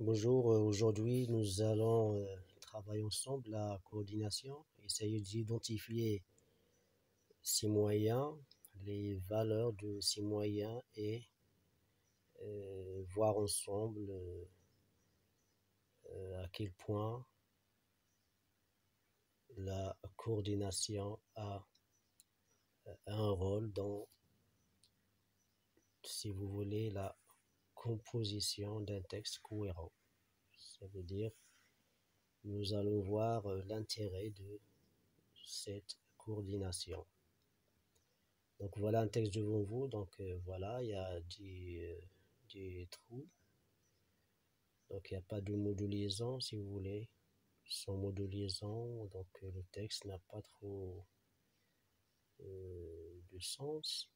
Bonjour, aujourd'hui nous allons travailler ensemble la coordination, essayer d'identifier ces moyens, les valeurs de ces moyens et voir ensemble à quel point la coordination a un rôle dans, si vous voulez, la composition d'un texte cohérent. Ça veut dire, nous allons voir l'intérêt de cette coordination. Donc voilà un texte devant vous, donc voilà, il y a des trous, donc il n'y a pas de mot de liaison si vous voulez, sans mot de liaison, donc le texte n'a pas trop de sens.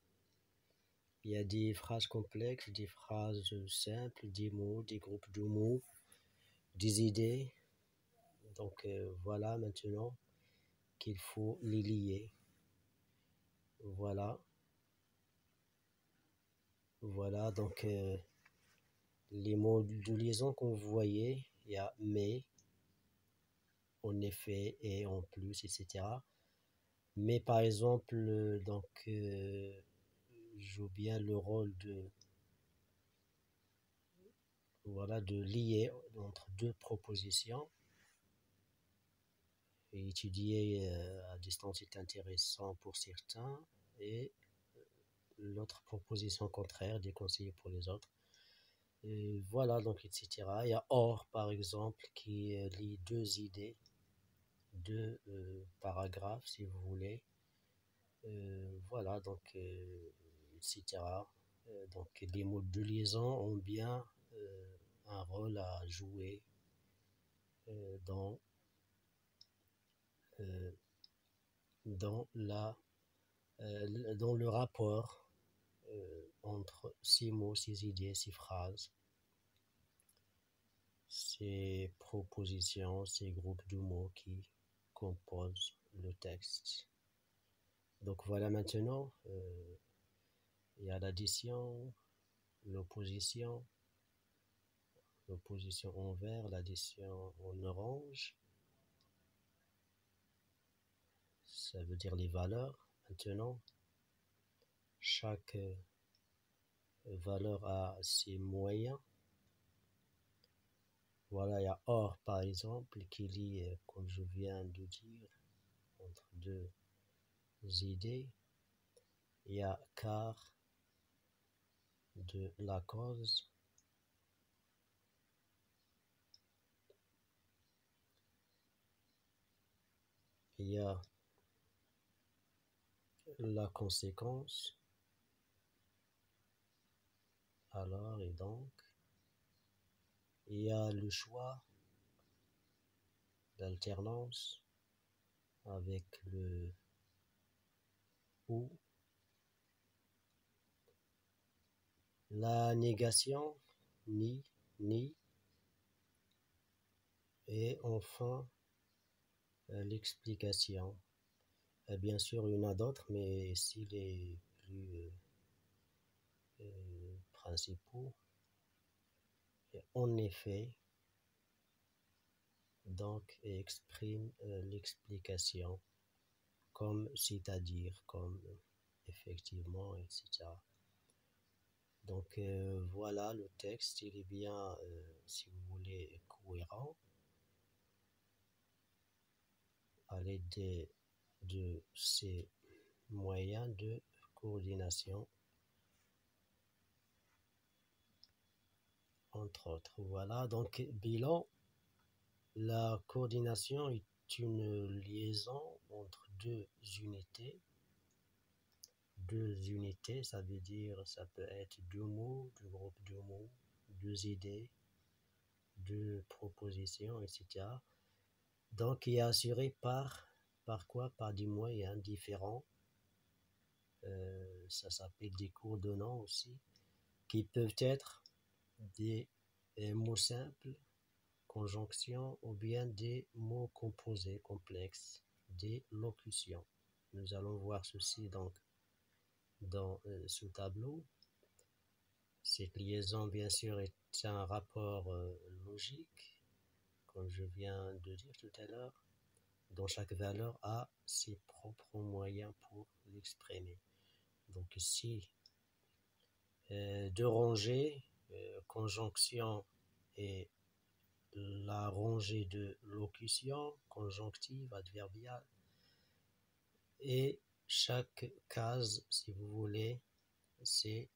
Il y a des phrases complexes, des phrases simples, des mots, des groupes de mots, des idées, donc voilà maintenant qu'il faut les lier, voilà, donc les mots de liaison que vous voyez, il y a mais, en effet, et en plus, etc. Mais par exemple, joue bien le rôle de lier entre deux propositions. Et étudier à distance est intéressant pour certains et l'autre proposition contraire déconseillée pour les autres. Et voilà, donc, etc. Il y a or, par exemple, qui lie deux idées, deux paragraphes, si vous voulez. Voilà, donc, etc. Donc, les mots de liaison ont bien un rôle à jouer dans, euh, dans, dans le rapport entre ces mots, ces idées, ces phrases, ces propositions, ces groupes de mots qui composent le texte. Donc voilà maintenant, il y a l'addition, l'opposition en vert, l'addition en orange, ça veut dire les valeurs. Maintenant, chaque valeur a ses moyens. Voilà, il y a or par exemple qui lie, comme je viens de dire, entre deux idées. Il y a car de la cause. Il y a la conséquence. Alors et donc, il y a le choix d'alternance avec le ou, la négation, ni, et enfin l'explication. Bien sûr, il y en a d'autres, mais ici les plus principaux. Et en effet, donc, exprime l'explication comme c'est-à-dire, comme effectivement, etc. Donc voilà, le texte, il est bien, si vous voulez, cohérent à l'aide de ces moyens de coordination, entre autres. Voilà, donc bilan, la coordination est une liaison entre deux unités. Deux unités, ça veut dire, ça peut être deux mots, deux groupes de mots, deux idées, deux propositions, etc. Donc, il est assuré par quoi? Par des moyens différents. Ça s'appelle des coordonnants aussi, qui peuvent être des mots simples, conjonctions, ou bien des mots composés complexes, des locutions. Nous allons voir ceci donc dans ce tableau. Cette liaison, bien sûr, est un rapport logique, comme je viens de dire tout à l'heure, dont chaque valeur a ses propres moyens pour l'exprimer. Donc ici, de rangée, conjonction et la rangée de locution, conjonctive, adverbiale, et chaque case, si vous voulez, c'est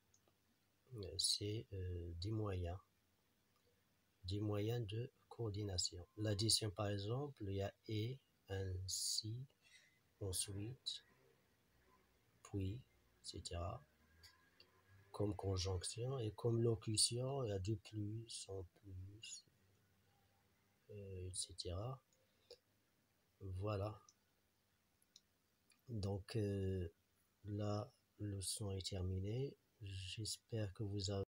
des moyens de coordination. L'addition, par exemple, il y a et, ainsi, ensuite, puis, etc. Comme conjonction et comme locution, il y a du plus, en plus, etc. Voilà. Donc la leçon est terminée. J'espère que vous avez